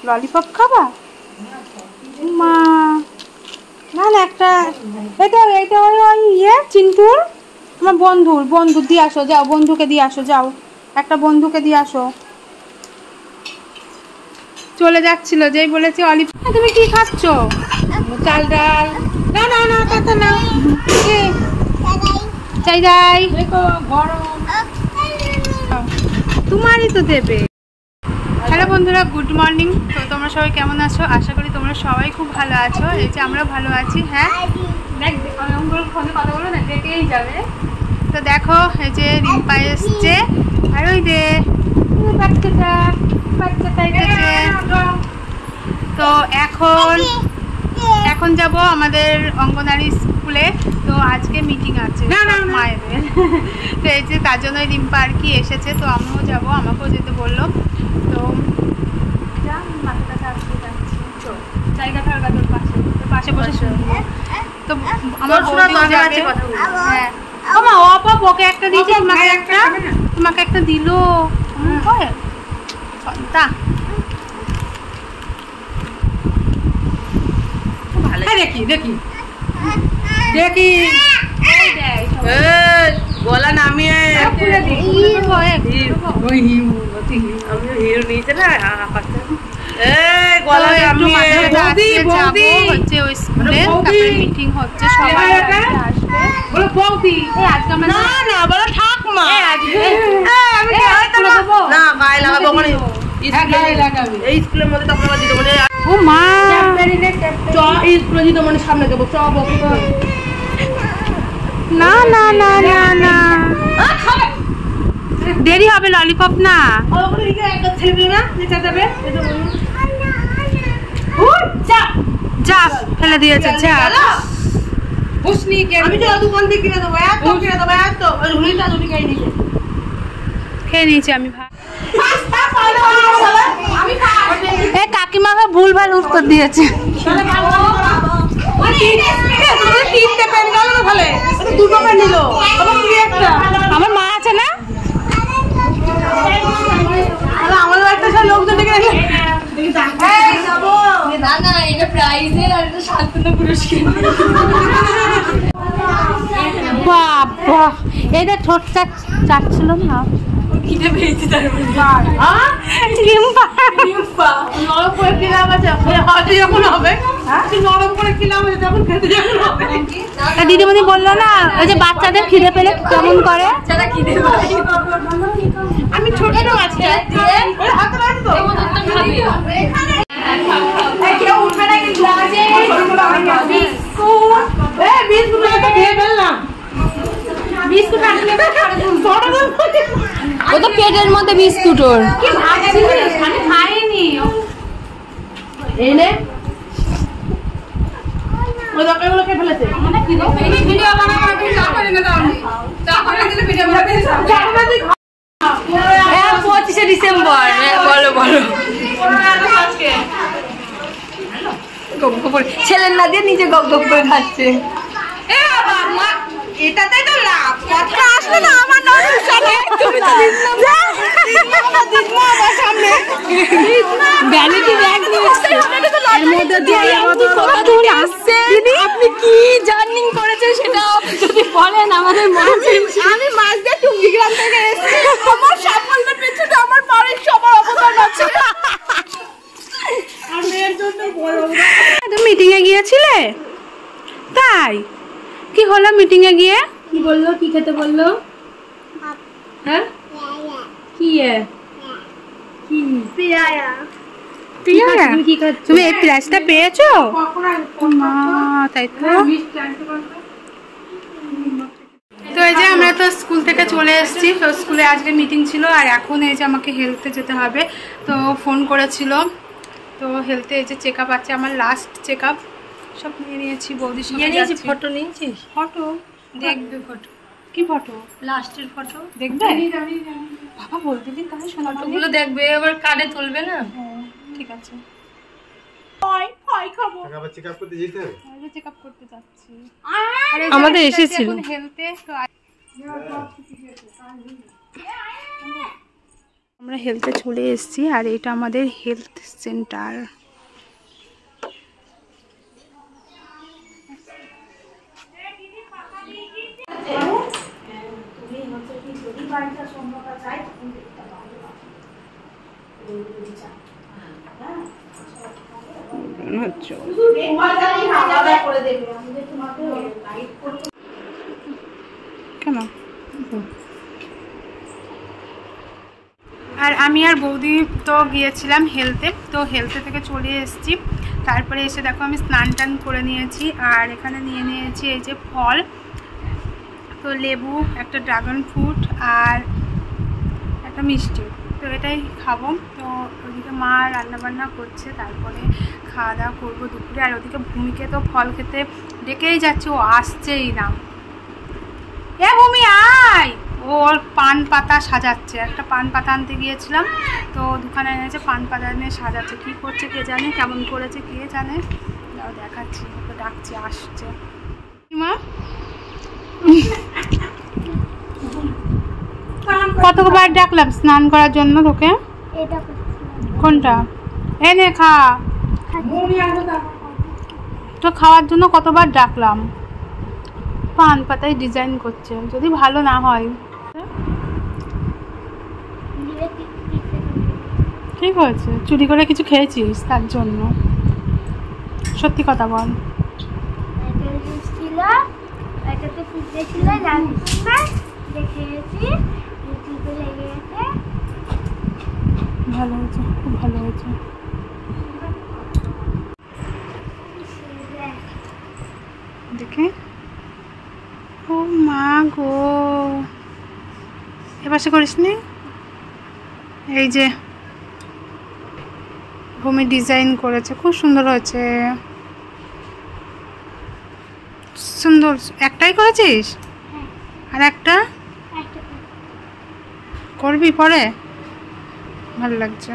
Lollipop খাবা? মা না না একটা এটা এটা ওই ইয়ে চিন্টুর আমার বন্ধু দিয়ে আসো, যাও বন্ধুকে দিয়ে আসো, যাও একটা বন্ধুকে দিয়ে আসো। চলে যাচ্ছিল যেই বলেছি অলিভ। তুমি কি খাচ্ছ? চাল ডাল। না না না কথা না চাই যাই গরম তোমারই তো দেবে। হ্যালো বন্ধুরা, গুড মর্নিং। তো তোমরা সবাই কেমন আছো? আশা করি তোমরা সবাই খুব ভালো আছো। এই যে আমরা ভালো আছি। হ্যাঁ দেখ ফোনে কথা বলো না, ডেকেই যাবে। তো দেখো এই যে রিম্পা এসছে আর ওই যে বাচ্চাটা এসেছে। তো এখন যাব আমাদের অঙ্গনারী স্কুলে। তো আজকে মিটিং আছে মায়েদের। তো এই যে তার জন্য রিম্পা আর কি এসেছে। তো আমিও যাব, আমাকেও যেতে বললো। তো জায়গা থাকা তোর পাশে বসে শুনবো। তো আমার হ্যাঁ ওকে একটা দিয়েছি, তোমাকে একটা দিল। দেখি গলা নামিয়ে মিটিং হচ্ছে, সবাই আসবে। স্কুলের মধ্যে ও মা সামনে দেবো। না না না না না দেরি হবে, ললিপপ না যা ফেলে দিয়েছে। যা খেয়ে নিয়েছি আমি। কাকিমাকে ভুলভাল উত্তর দিয়েছে। আমার মা আছে না, আমারও একটা লোকজন বাবা এটা ঠোঁট চাচ্ছিল না। দিদিমণি বললো না ওই যে বাচ্চাদের খিদে পেলে কেমন করে। আমি ছোট আছি ও তো পেটের মধ্যে বিস্কুট ওর আমি খাইনি। ডিসেম্বর বলো বলো ছেলের না দিয়ে নিজে গপ গপ করে খাচ্ছে। এটাতেই তো লাভ। কথা আসলে না আমার নজর সামনে তুমি তো আমার সামনে ভ্যানিটি ব্যাগ নিয়েছে এর মধ্যে দিয়ে আমাদের কথা ধরে আসছে। আপনি কি জার্নিং করেছেন সেটা যদি বলেন আমাদের মাঝে। আমি মাঝে টুঙ্গিগ্রাম থেকে এসেছি, আমার সাফল্যের পেছনে আমার বাড়ির সবার অবদান আছে। আমি এর জন্য বলবো তুমি মিটিং এ গিয়েছিলে? তাই কি হলো মিটিং এ গিয়ে? কি বললো, কি খেতে বললো? হ্যাঁ কি কি পিয়ারা? তুমি কি খাচ্ছ? তুমি এই প্রাইসটা পেয়েছো? মা তাই তো। তো এই যে আমরা তো স্কুল থেকে চলে এসেছি। তো স্কুলে আজকে মিটিং ছিল আর এখন এই যে আমাকে হেলথে যেতে হবে। তো ফোন করেছিল, তো হেলথে এই যে চেক আপ আছে, আমার লাস্ট চেক আপ সব নিয়ে নিয়েছি। বৌদির সঙ্গে যাচ্ছি। ফটো নিয়েছিস? ফটো দেখবে। ফটো কি ফটো? লাস্টের ফটো দেখবে? বাবা বলতে দিন তাহলে ফটোগুলো দেখবে, আবার কার্ডে তুলবে না। ঠিক আছে আমাদের এসেছিল হেলথে। তো আমরা হেলথে চলে এসেছি আর এটা আমাদের হেলথ সেন্টার। কেন? আর আমি আর বৌদি তো গিয়েছিলাম হেলথে, তো হেলথে থেকে চলে এসেছি। তারপরে এসে দেখো আমি স্নান টান করে নিয়েছি আর এখানে নিয়ে নিয়েছি এই যে ফল, তো লেবু, একটা ড্রাগন ফ্রুট আর একটা মিষ্টি, তো এটাই খাবো। তো ওদিকে মা রান্নাবান্না করছে, তারপরে খাওয়া দাওয়া করবো দুপুরে। আর ওদিকে ভূমিকে তো ফল খেতে ডেকেই যাচ্ছে, ও আসছেই না। এ ভূমি আয়, ওর পান পাতা সাজাচ্ছে, একটা পান পাতা আনতে গিয়েছিলাম, তো দোকানে এনেছে পান পাতা নিয়ে সাজাচ্ছে, কী করছে কে জানে, কেমন করেছে কে জানে। তাও দেখাচ্ছি, ওকে ডাকছি, আসছে। মা কতবার ডাকলাম স্নান করার জন্য তোকে? কোনটা? এনে খা, তো খাওয়ার জন্য কতবার ডাকলাম। পান পাতায় ডিজাইন করছে, যদি ভালো না হয়। ঠিক হয়েছে, চুরি করে কিছু খেয়েছিস তার জন্য? সত্যি কথা বল। ভালো হয়েছে, খুব ভালো হয়েছে। দেখে, ও মা গো, এপাশে করিস নি? এই যে ভূমি ডিজাইন করেছে, খুব সুন্দর হয়েছে, সুন্দর। একটাই করেছিস? আর একটা করবি পরে? ভালো লাগছে।